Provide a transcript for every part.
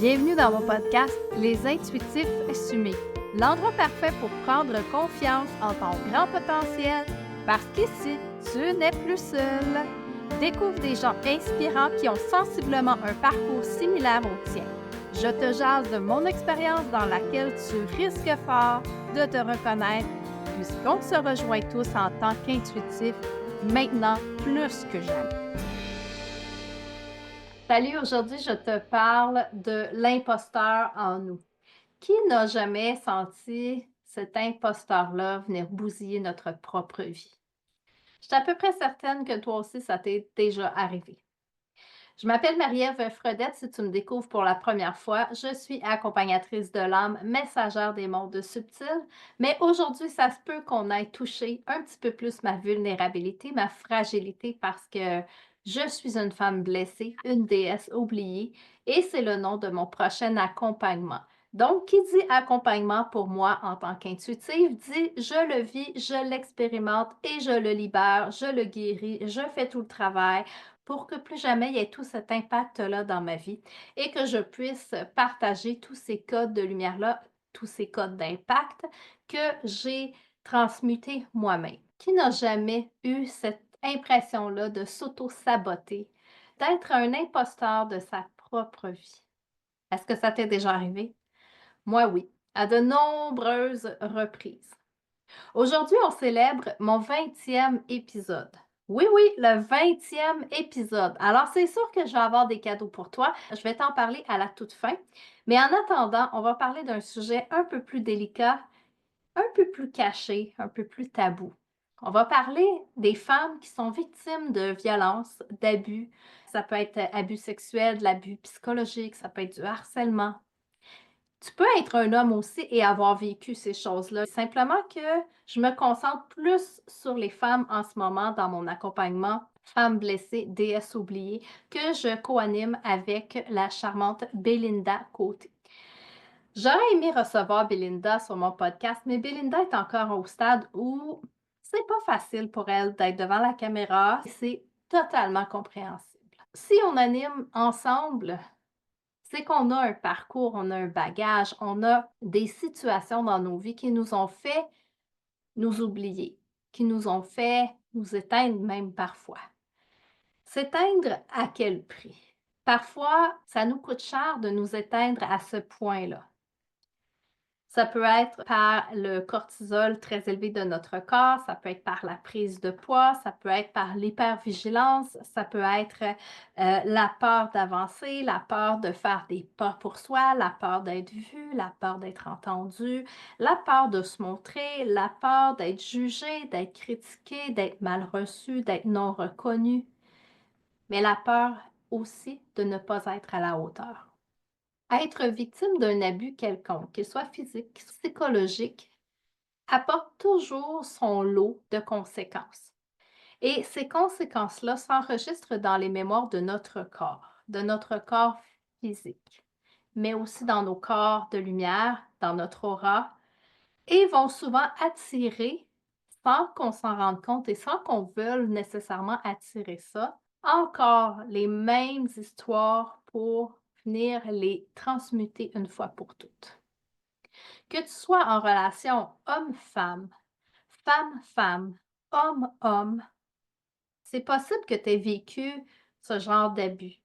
Bienvenue dans mon podcast Les Intuitifs Assumés, l'endroit parfait pour prendre confiance en ton grand potentiel, parce qu'ici, tu n'es plus seul. Découvre des gens inspirants qui ont sensiblement un parcours similaire au tien. Je te jase de mon expérience dans laquelle tu risques fort de te reconnaître, puisqu'on se rejoint tous en tant qu'intuitifs, maintenant plus que jamais. Salut, aujourd'hui, je te parle de l'imposteur en nous. Qui n'a jamais senti cet imposteur-là venir bousiller notre propre vie? Je suis à peu près certaine que toi aussi, ça t'est déjà arrivé. Je m'appelle Marie-Ève Fredette, si tu me découvres pour la première fois. Je suis accompagnatrice de l'âme, messagère des mondes subtils, mais aujourd'hui, ça se peut qu'on aille toucher un petit peu plus ma vulnérabilité, ma fragilité, parce que je suis une femme blessée, une déesse oubliée, et c'est le nom de mon prochain accompagnement. Donc, qui dit accompagnement pour moi en tant qu'intuitive, dit je le vis, je l'expérimente et je le libère, je le guéris, je fais tout le travail pour que plus jamais il y ait tout cet impact-là dans ma vie et que je puisse partager tous ces codes de lumière-là, tous ces codes d'impact que j'ai transmutés moi-même. Qui n'a jamais eu cette impression-là de s'auto-saboter, d'être un imposteur de sa propre vie? Est-ce que ça t'est déjà arrivé? Moi, oui, à de nombreuses reprises. Aujourd'hui, on célèbre mon 20e épisode. Oui, oui, le 20e épisode. Alors, c'est sûr que je vais avoir des cadeaux pour toi. Je vais t'en parler à la toute fin. Mais en attendant, on va parler d'un sujet un peu plus délicat, un peu plus caché, un peu plus tabou. On va parler des femmes qui sont victimes de violences, d'abus. Ça peut être abus sexuel, de l'abus psychologique, ça peut être du harcèlement. Tu peux être un homme aussi et avoir vécu ces choses-là. Simplement que je me concentre plus sur les femmes en ce moment dans mon accompagnement Femmes blessées, déesses oubliées, que je co-anime avec la charmante Belinda Côté. J'aurais aimé recevoir Belinda sur mon podcast, mais Belinda est encore au stade où c'est pas facile pour elle d'être devant la caméra. C'est totalement compréhensible. Si on anime ensemble, c'est qu'on a un parcours, on a un bagage, on a des situations dans nos vies qui nous ont fait nous oublier, qui nous ont fait nous éteindre même parfois. S'éteindre à quel prix? Parfois, ça nous coûte cher de nous éteindre à ce point-là. Ça peut être par le cortisol très élevé de notre corps, ça peut être par la prise de poids, ça peut être par l'hypervigilance, ça peut être la peur d'avancer, la peur de faire des pas pour soi, la peur d'être vu, la peur d'être entendu, la peur de se montrer, la peur d'être jugé, d'être critiqué, d'être mal reçu, d'être non reconnu, mais la peur aussi de ne pas être à la hauteur. Être victime d'un abus quelconque, qu'il soit physique, psychologique, apporte toujours son lot de conséquences. Et ces conséquences-là s'enregistrent dans les mémoires de notre corps physique, mais aussi dans nos corps de lumière, dans notre aura, et vont souvent attirer, sans qu'on s'en rende compte et sans qu'on veuille nécessairement attirer ça, encore les mêmes histoires pour venir les transmuter une fois pour toutes. Que tu sois en relation homme-femme, femme-femme, homme-homme, c'est possible que tu aies vécu ce genre d'abus.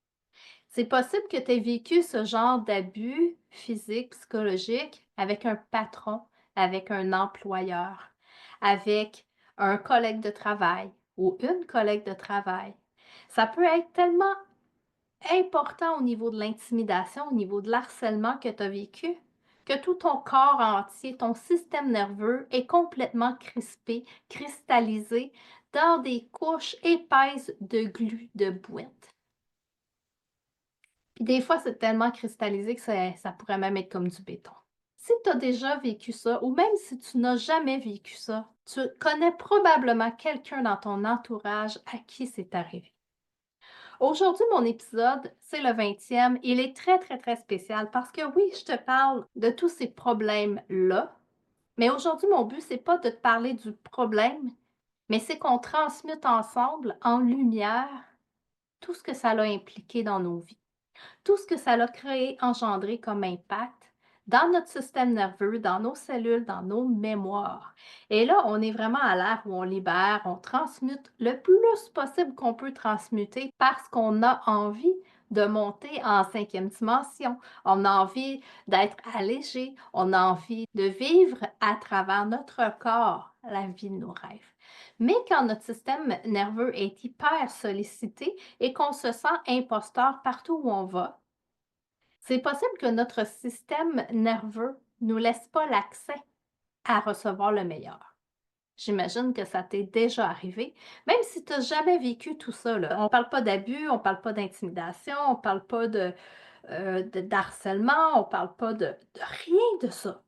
C'est possible que tu aies vécu ce genre d'abus physique, psychologique avec un patron, avec un employeur, avec un collègue de travail ou une collègue de travail. Ça peut être tellement important au niveau de l'intimidation, au niveau de l'harcèlement que tu as vécu, que tout ton corps entier, ton système nerveux est complètement crispé, cristallisé dans des couches épaisses de glu, de bouette. Puis des fois, c'est tellement cristallisé que ça pourrait même être comme du béton. Si tu as déjà vécu ça, ou même si tu n'as jamais vécu ça, tu connais probablement quelqu'un dans ton entourage à qui c'est arrivé. Aujourd'hui, mon épisode, c'est le 20e. Il est très, très, très spécial parce que oui, je te parle de tous ces problèmes-là, mais aujourd'hui, mon but, c'est pas de te parler du problème, mais c'est qu'on transmute ensemble, en lumière, tout ce que ça a impliqué dans nos vies. Tout ce que ça a créé, engendré comme impact dans notre système nerveux, dans nos cellules, dans nos mémoires. Et là, on est vraiment à l'ère où on libère, on transmute le plus possible qu'on peut transmuter parce qu'on a envie de monter en cinquième dimension. On a envie d'être allégé, on a envie de vivre à travers notre corps la vie de nos rêves. Mais quand notre système nerveux est hyper sollicité et qu'on se sent imposteur partout où on va, c'est possible que notre système nerveux nous laisse pas l'accès à recevoir le meilleur. J'imagine que ça t'est déjà arrivé, même si tu n'as jamais vécu tout ça, là. On parle pas d'abus, on parle pas d'intimidation, on parle pas d'harcèlement, on parle pas de rien de ça.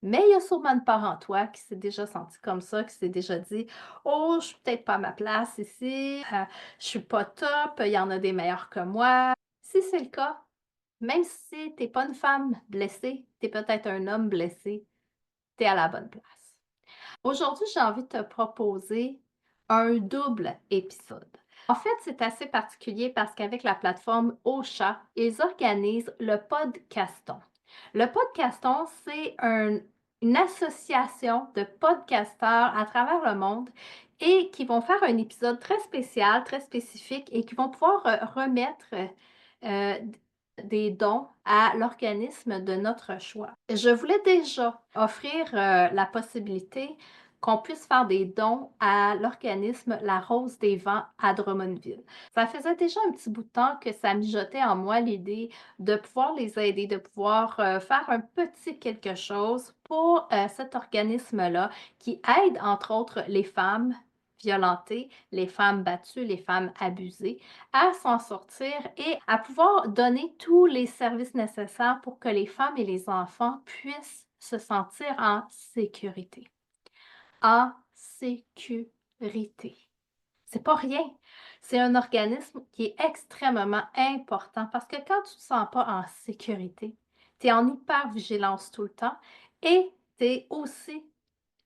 Mais il y a sûrement une part en toi qui s'est déjà senti comme ça, qui s'est déjà dit: «Oh, je suis peut-être pas à ma place ici, je suis pas top, il y en a des meilleurs que moi». Si c'est le cas, même si tu es pas une femme blessée, tu es peut-être un homme blessé, tu es à la bonne place. Aujourd'hui, j'ai envie de te proposer un double épisode. En fait, c'est assez particulier parce qu'avec la plateforme Ocha, ils organisent le Podcaston. Le Podcaston, c'est une association de podcasteurs à travers le monde et qui vont faire un épisode très spécial, très spécifique et qui vont pouvoir remettre euh, des dons à l'organisme de notre choix. Je voulais déjà offrir la possibilité qu'on puisse faire des dons à l'organisme La Rose des Vents à Drummondville. Ça faisait déjà un petit bout de temps que ça mijotait en moi l'idée de pouvoir les aider, de pouvoir faire un petit quelque chose pour cet organisme-là qui aide entre autres les femmes violentées, les femmes battues, les femmes abusées à s'en sortir et à pouvoir donner tous les services nécessaires pour que les femmes et les enfants puissent se sentir en sécurité. En sécurité. C'est pas rien. C'est un organisme qui est extrêmement important parce que quand tu ne te sens pas en sécurité, tu es en hyper-vigilance tout le temps et tu es aussi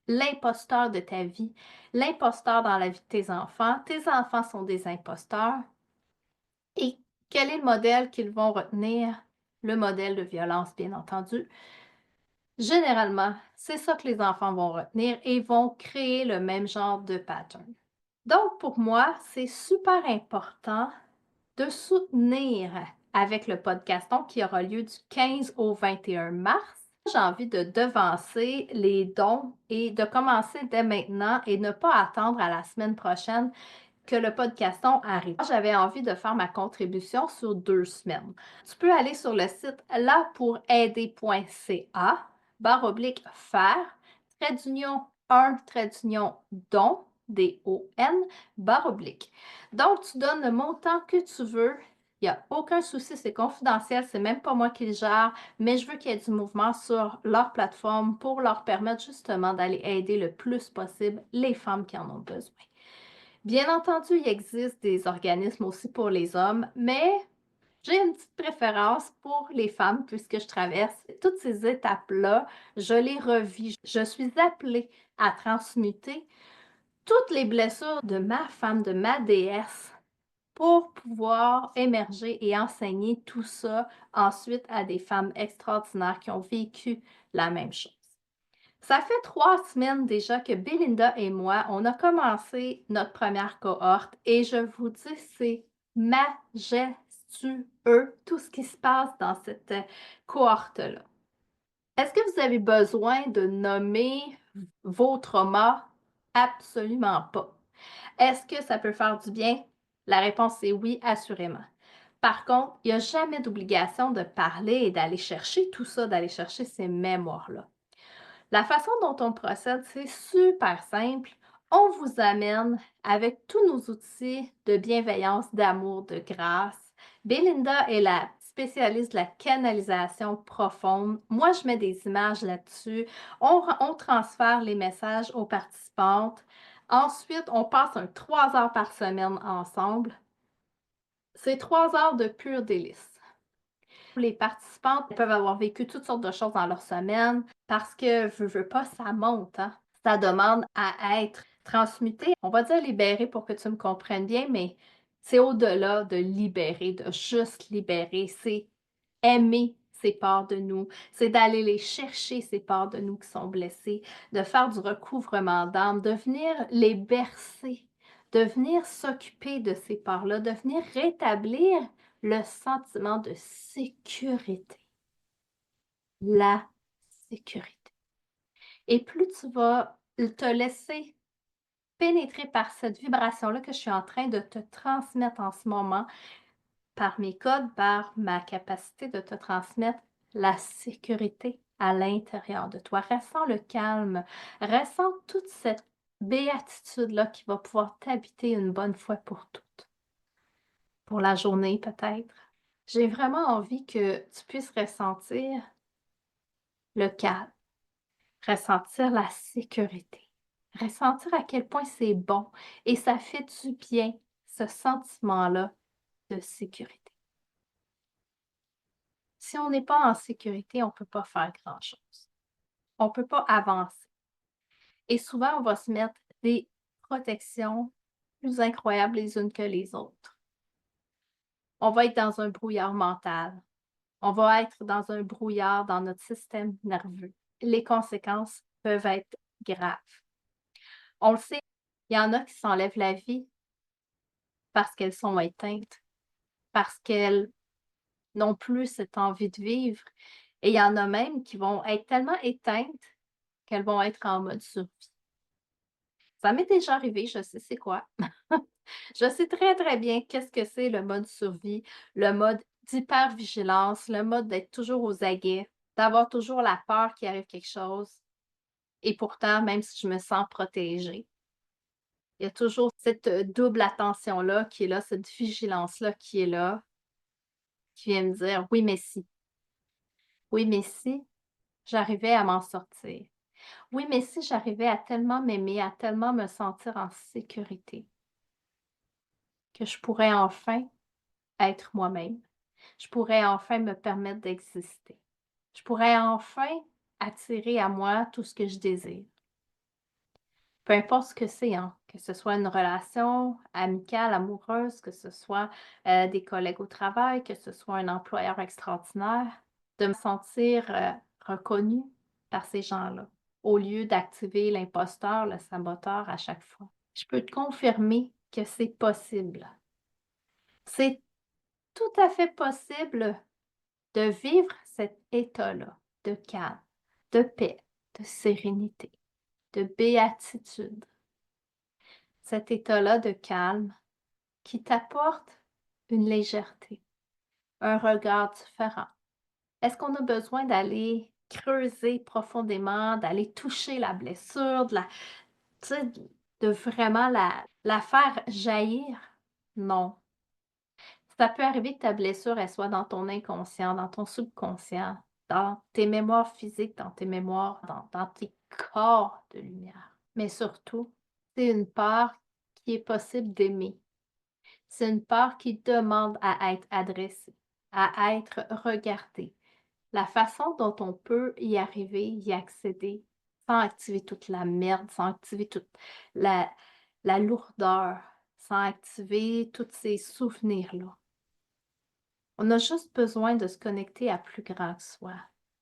l'imposteur de ta vie, l'imposteur dans la vie de tes enfants. Tes enfants sont des imposteurs. Et quel est le modèle qu'ils vont retenir? Le modèle de violence, bien entendu. Généralement, c'est ça que les enfants vont retenir et vont créer le même genre de pattern. Donc, pour moi, c'est super important de soutenir avec le podcaston qui aura lieu du 15 au 21 mars. J'ai envie de devancer les dons et de commencer dès maintenant et ne pas attendre à la semaine prochaine que le podcaston arrive. J'avais envie de faire ma contribution sur 2 semaines. Tu peux aller sur le site lapouraider.ca /faire trait d'union 1 trait d'union don D-O-N /. Donc, tu donnes le montant que tu veux. Il n'y a aucun souci, c'est confidentiel, c'est même pas moi qui le gère, mais je veux qu'il y ait du mouvement sur leur plateforme pour leur permettre justement d'aller aider le plus possible les femmes qui en ont besoin. Bien entendu, il existe des organismes aussi pour les hommes, mais j'ai une petite préférence pour les femmes puisque je traverse toutes ces étapes-là, je les revis. Je suis appelée à transmuter toutes les blessures de ma femme, de ma déesse, pour pouvoir émerger et enseigner tout ça ensuite à des femmes extraordinaires qui ont vécu la même chose. Ça fait 3 semaines déjà que Belinda et moi, on a commencé notre première cohorte et je vous dis, c'est majestueux tout ce qui se passe dans cette cohorte-là. Est-ce que vous avez besoin de nommer vos traumas? Absolument pas. Est-ce que ça peut faire du bien? La réponse est oui, assurément. Par contre, il n'y a jamais d'obligation de parler et d'aller chercher tout ça, d'aller chercher ces mémoires-là. La façon dont on procède, c'est super simple. On vous amène avec tous nos outils de bienveillance, d'amour, de grâce. Belinda est la spécialiste de la canalisation profonde. Moi, je mets des images là-dessus. On transfère les messages aux participantes. Ensuite, on passe 3 heures par semaine ensemble. C'est 3 heures de pur délice. Les participantes peuvent avoir vécu toutes sortes de choses dans leur semaine parce que, veux pas, ça monte, hein. Ça demande à être transmuté. On va dire libéré pour que tu me comprennes bien, mais C'est au-delà de libérer, de juste libérer, c'est aimer ces parts de nous, c'est d'aller les chercher, ces parts de nous qui sont blessées, de faire du recouvrement d'âme, de venir les bercer, de venir s'occuper de ces parts-là, de venir rétablir le sentiment de sécurité, la sécurité. Et plus tu vas te laisser pénétrer par cette vibration-là que je suis en train de te transmettre en ce moment, par mes codes, par ma capacité de te transmettre la sécurité à l'intérieur de toi. Ressens le calme, ressens toute cette béatitude-là qui va pouvoir t'habiter une bonne fois pour toutes. Pour la journée peut-être. J'ai vraiment envie que tu puisses ressentir le calme, ressentir la sécurité, ressentir à quel point c'est bon et ça fait du bien, ce sentiment-là de sécurité. Si on n'est pas en sécurité, on ne peut pas faire grand-chose. On ne peut pas avancer et souvent, on va se mettre des protections plus incroyables les unes que les autres. On va être dans un brouillard mental. On va être dans un brouillard dans notre système nerveux. Les conséquences peuvent être graves. On le sait, il y en a qui s'enlèvent la vie parce qu'elles sont éteintes, parce qu'elles n'ont plus cette envie de vivre et il y en a même qui vont être tellement éteintes qu'elles vont être en mode survie. Ça m'est déjà arrivé, je sais c'est quoi. Je sais très, très bien qu'est-ce que c'est le mode survie, le mode d'hypervigilance, le mode d'être toujours aux aguets, d'avoir toujours la peur qu'il arrive quelque chose et pourtant, même si je me sens protégée, il y a toujours cette, double attention-là qui est là, cette vigilance-là qui est là, qui vient me dire: «Oui, mais si, oui, mais si j'arrivais à m'en sortir. Oui, mais si j'arrivais à tellement m'aimer, à tellement me sentir en sécurité, que je pourrais enfin être moi-même. Je pourrais enfin me permettre d'exister. Je pourrais enfin attirer à moi tout ce que je désire. Peu importe ce que c'est, hein, que ce soit une relation amicale, amoureuse, que ce soit des collègues au travail, que ce soit un employeur extraordinaire, de me sentir reconnue par ces gens-là, au lieu d'activer l'imposteur, le saboteur à chaque fois. Je peux te confirmer que c'est possible. C'est tout à fait possible de vivre cet état-là de calme, de paix, de sérénité, de béatitude. Cet état-là de calme qui t'apporte une légèreté, un regard différent. Est-ce qu'on a besoin d'aller creuser profondément, d'aller toucher la blessure, tu sais, de vraiment la faire jaillir? Non. Ça peut arriver que ta blessure, elle soit dans ton inconscient, dans ton subconscient, dans tes mémoires physiques, dans tes mémoires, dans tes corps de lumière. Mais surtout, c'est une part qui est possible d'aimer. C'est une part qui demande à être adressée, à être regardée. La façon dont on peut y arriver, y accéder, sans activer toute la merde, sans activer toute la, la lourdeur, sans activer tous ces souvenirs-là. On a juste besoin de se connecter à plus grand que soi.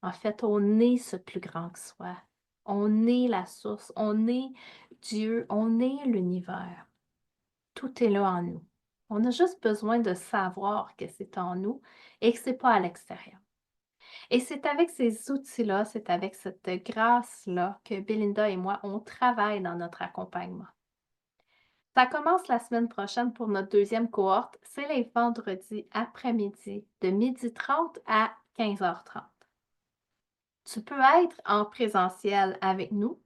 En fait, on est ce plus grand que soi. On est la source, on est Dieu, on est l'univers. Tout est là en nous. On a juste besoin de savoir que c'est en nous et que c'est pas à l'extérieur. Et c'est avec ces outils-là, c'est avec cette grâce-là que Belinda et moi, on travaille dans notre accompagnement. Ça commence la semaine prochaine pour notre deuxième cohorte. C'est les vendredis après-midi de 12h30 à 15h30. Tu peux être en présentiel avec nous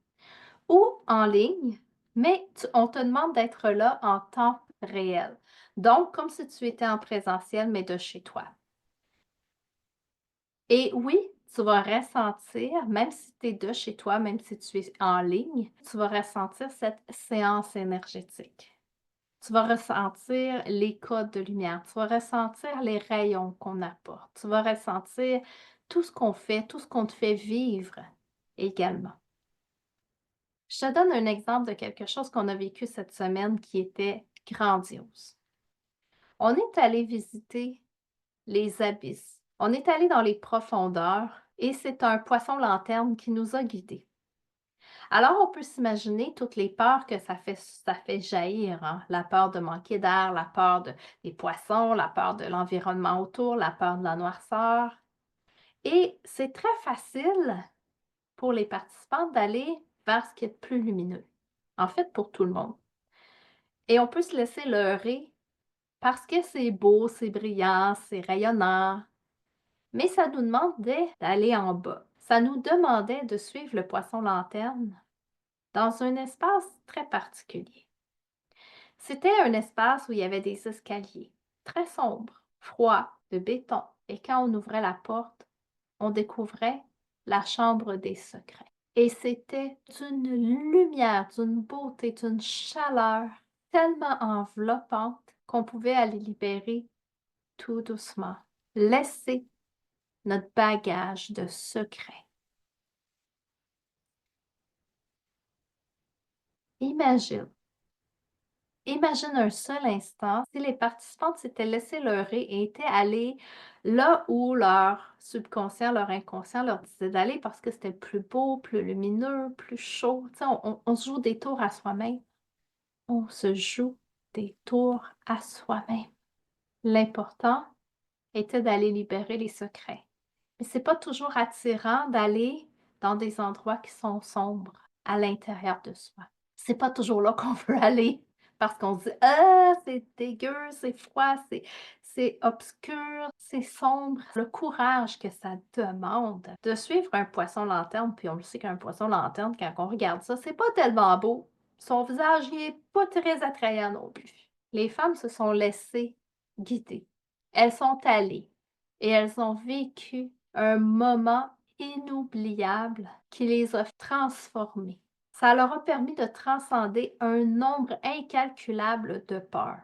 ou en ligne, mais on te demande d'être là en temps réel. Donc, comme si tu étais en présentiel, mais de chez toi. Et oui, tu vas ressentir, même si tu es de chez toi, même si tu es en ligne, tu vas ressentir cette séance énergétique. Tu vas ressentir les codes de lumière, tu vas ressentir les rayons qu'on apporte, tu vas ressentir tout ce qu'on fait, tout ce qu'on te fait vivre également. Je te donne un exemple de quelque chose qu'on a vécu cette semaine qui était grandiose. On est allé visiter les abysses. On est allé dans les profondeurs et c'est un poisson lanterne qui nous a guidés. Alors, on peut s'imaginer toutes les peurs que ça fait jaillir, hein. La peur de manquer d'air, la peur des poissons, la peur de l'environnement autour, la peur de la noirceur. Et c'est très facile pour les participants d'aller vers ce qui est de plus lumineux. En fait, pour tout le monde. Et on peut se laisser leurrer parce que c'est beau, c'est brillant, c'est rayonnant. Mais ça nous demandait d'aller en bas. Ça nous demandait de suivre le poisson lanterne dans un espace très particulier. C'était un espace où il y avait des escaliers, très sombres, froids, de béton, et quand on ouvrait la porte, on découvrait la chambre des secrets. Et c'était d'une lumière, d'une beauté, d'une chaleur tellement enveloppante qu'on pouvait aller libérer tout doucement, laisser notre bagage de secrets. Imagine Imagine un seul instant si les participantes s'étaient laissées leurrer et étaient allées là où leur subconscient, leur inconscient leur disait d'aller parce que c'était plus beau, plus lumineux, plus chaud. Tu sais, on se joue des tours à soi-même. On se joue des tours à soi-même. L'important était d'aller libérer les secrets. Mais c'est pas toujours attirant d'aller dans des endroits qui sont sombres à l'intérieur de soi. C'est pas toujours là qu'on veut aller parce qu'on se dit: «Ah, c'est dégueu, c'est froid, c'est obscur, c'est sombre». Le courage que ça demande de suivre un poisson lanterne, puis on le sait qu'un poisson lanterne, quand on regarde ça, c'est pas tellement beau. Son visage, il est pas très attrayant non plus. Les femmes se sont laissées guider. Elles sont allées et elles ont vécu un moment inoubliable qui les a transformées. Ça leur a permis de transcender un nombre incalculable de peurs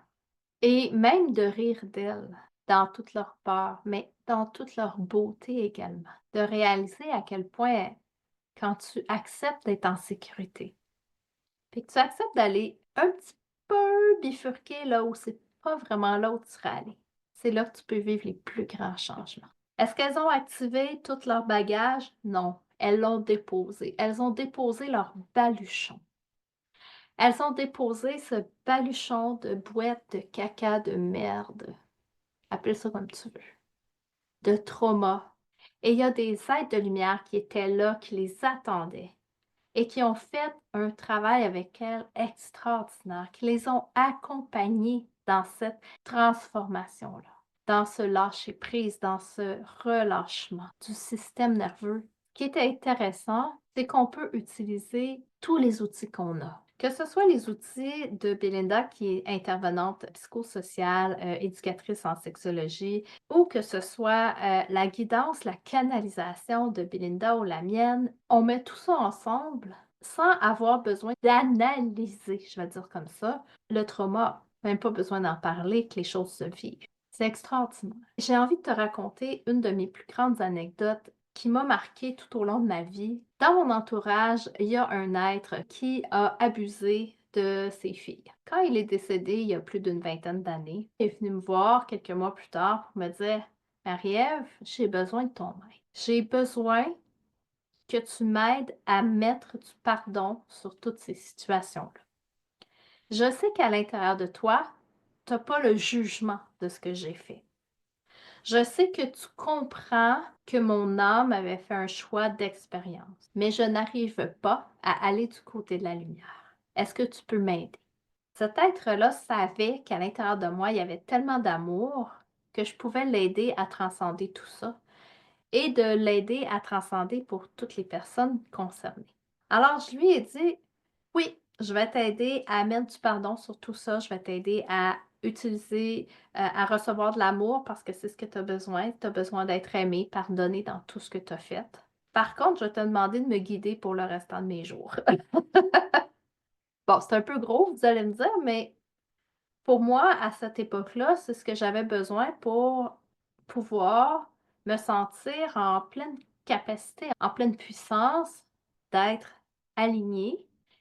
et même de rire d'elles dans toute leur peur, mais dans toute leur beauté également. De réaliser à quel point quand tu acceptes d'être en sécurité, puis que tu acceptes d'aller un petit peu bifurquer là où c'est pas vraiment là où tu serais allé, c'est là que tu peux vivre les plus grands changements. Est-ce qu'elles ont activé tout leur bagage? Non, elles l'ont déposé. Elles ont déposé leur baluchon. Elles ont déposé ce baluchon de boîte de caca, de merde, appelle ça comme tu veux, de trauma. Et il y a des êtres de lumière qui étaient là, qui les attendaient et qui ont fait un travail avec elles extraordinaire, qui les ont accompagnées dans cette transformation-là, dans ce lâcher-prise, dans ce relâchement du système nerveux. Ce qui est intéressant, c'est qu'on peut utiliser tous les outils qu'on a. Que ce soit les outils de Belinda, qui est intervenante psychosociale, éducatrice en sexologie, ou que ce soit la guidance, la canalisation de Belinda ou la mienne, on met tout ça ensemble sans avoir besoin d'analyser, je vais dire comme ça, le trauma. Même pas besoin d'en parler, que les choses se vivent. C'est extraordinaire. J'ai envie de te raconter une de mes plus grandes anecdotes qui m'a marquée tout au long de ma vie. Dans mon entourage, il y a un être qui a abusé de ses filles. Quand il est décédé il y a plus d'une vingtaine d'années, il est venu me voir quelques mois plus tard pour me dire: «Marie-Ève, j'ai besoin de ton aide. J'ai besoin que tu m'aides à mettre du pardon sur toutes ces situations-là. Je sais qu'à l'intérieur de toi, tu n'as pas le jugement de ce que j'ai fait. Je sais que tu comprends que mon âme avait fait un choix d'expérience, mais je n'arrive pas à aller du côté de la lumière. Est-ce que tu peux m'aider?» Cet être-là savait qu'à l'intérieur de moi, il y avait tellement d'amour que je pouvais l'aider à transcender tout ça et de l'aider à transcender pour toutes les personnes concernées. Alors, je lui ai dit: «Oui, je vais t'aider à mettre du pardon sur tout ça. Je vais t'aider à utiliser, à recevoir de l'amour parce que c'est ce que tu as besoin. Tu as besoin d'être aimé, pardonné dans tout ce que tu as fait. Par contre, je vais te demander de me guider pour le restant de mes jours». Bon, c'est un peu gros, vous allez me dire, mais pour moi, à cette époque-là, c'est ce que j'avais besoin pour pouvoir me sentir en pleine capacité, en pleine puissance d'être alignée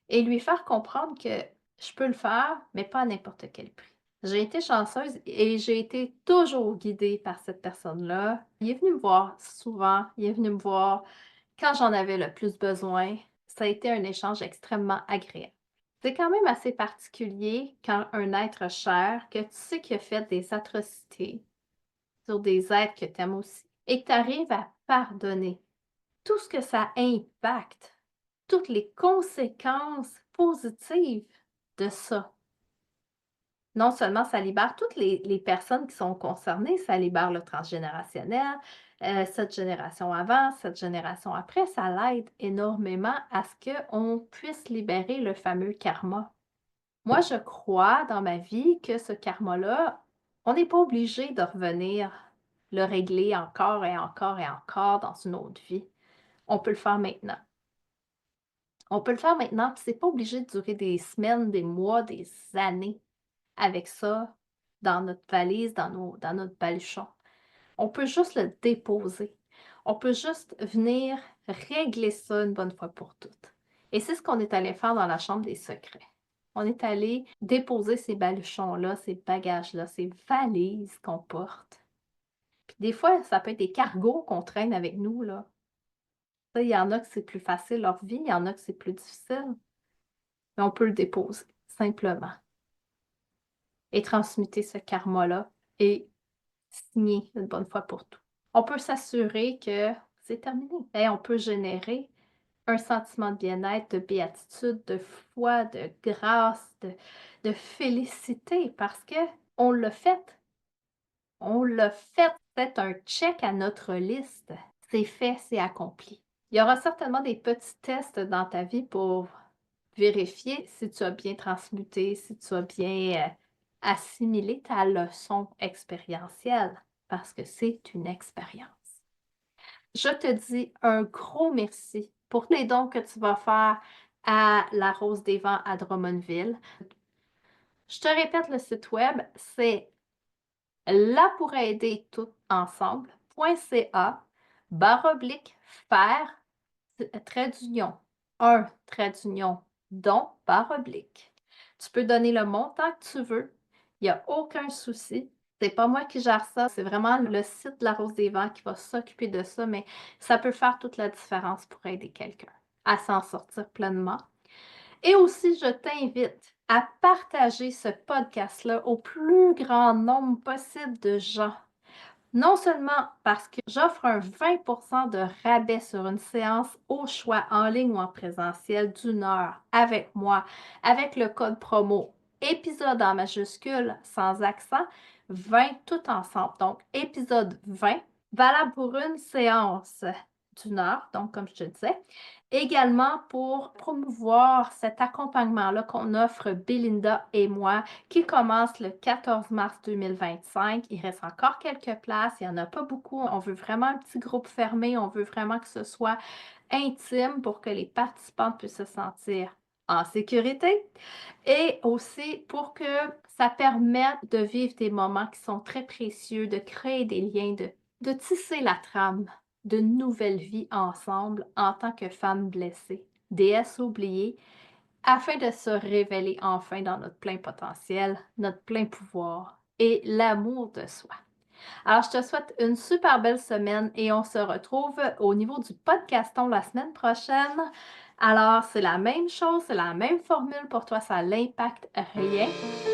et lui faire comprendre que je peux le faire, mais pas à n'importe quel prix. J'ai été chanceuse et j'ai été toujours guidée par cette personne-là. Il est venu me voir souvent, il est venu me voir quand j'en avais le plus besoin. Ça a été un échange extrêmement agréable. C'est quand même assez particulier quand un être cher, que tu sais qu'il a fait des atrocités sur des êtres que tu aimes aussi et que tu arrives à pardonner. Tout ce que ça impacte, toutes les conséquences positives de ça. Non seulement ça libère toutes les personnes qui sont concernées, ça libère le transgénérationnel, cette génération avant, cette génération après, ça l'aide énormément à ce qu'on puisse libérer le fameux karma. Moi, je crois dans ma vie que ce karma-là, on n'est pas obligé de revenir le régler encore et encore et encore dans une autre vie. On peut le faire maintenant. On peut le faire maintenant, puis c'est pas obligé de durer des semaines, des mois, des années avec ça dans notre valise, dans notre baluchon. On peut juste le déposer. On peut juste venir régler ça une bonne fois pour toutes. Et c'est ce qu'on est allé faire dans la chambre des secrets. On est allé déposer ces baluchons-là, ces bagages-là, ces valises qu'on porte. Puis des fois, ça peut être des cargos qu'on traîne avec nous, là. Ça, il y en a que c'est plus facile leur vie, il y en a que c'est plus difficile. Mais on peut le déposer, simplement. Et transmuter ce karma-là et signer une bonne fois pour toutes. On peut s'assurer que c'est terminé. Et on peut générer un sentiment de bien-être, de béatitude, de foi, de grâce, de félicité parce que on l'a fait. On l'a fait. C'est un check à notre liste. C'est fait, c'est accompli. Il y aura certainement des petits tests dans ta vie pour vérifier si tu as bien transmuté, si tu as bien assimilé ta leçon expérientielle, parce que c'est une expérience. Je te dis un gros merci pour les dons que tu vas faire à la Rose des Vents à Drummondville. Je te répète le site web, c'est là pour aider tout ensemble.ca/faire trait d'union, trait d'union, don, barre oblique. Tu peux donner le montant que tu veux, il n'y a aucun souci. C'est pas moi qui gère ça, c'est vraiment le site de la Rose des Vents qui va s'occuper de ça, mais ça peut faire toute la différence pour aider quelqu'un à s'en sortir pleinement. Et aussi, je t'invite à partager ce podcast-là au plus grand nombre possible de gens. Non seulement parce que j'offre un 20% de rabais sur une séance au choix en ligne ou en présentiel d'1 heure avec moi, avec le code promo épisode en majuscule sans accent, 20 tout ensemble. Donc, épisode 20, valable pour une séance d'1 heure, donc comme je te disais. Également pour promouvoir cet accompagnement-là qu'on offre Belinda et moi, qui commence le 14 mars 2025. Il reste encore quelques places, il n'y en a pas beaucoup. On veut vraiment un petit groupe fermé, on veut vraiment que ce soit intime pour que les participants puissent se sentir en sécurité et aussi pour que ça permette de vivre des moments qui sont très précieux, de créer des liens, de tisser la trame de nouvelles vies ensemble en tant que femmes blessées, déesses oubliées, afin de se révéler enfin dans notre plein potentiel, notre plein pouvoir et l'amour de soi. Alors, je te souhaite une super belle semaine et on se retrouve au niveau du podcaston la semaine prochaine. Alors, c'est la même chose, c'est la même formule pour toi, ça n'impacte rien,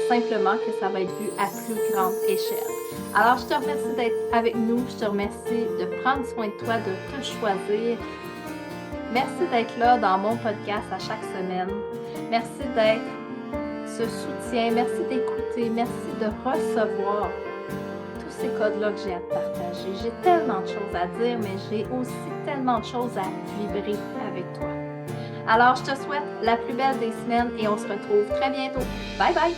simplement que ça va être vu à plus grande échelle. Alors, je te remercie d'être avec nous, je te remercie de prendre soin de toi, de te choisir. Merci d'être là dans mon podcast à chaque semaine. Merci d'être ce soutien, merci d'écouter, merci de recevoir tous ces codes-là que j'ai à te partager. J'ai tellement de choses à dire, mais j'ai aussi tellement de choses à vibrer avec toi. Alors, je te souhaite la plus belle des semaines et on se retrouve très bientôt. Bye bye!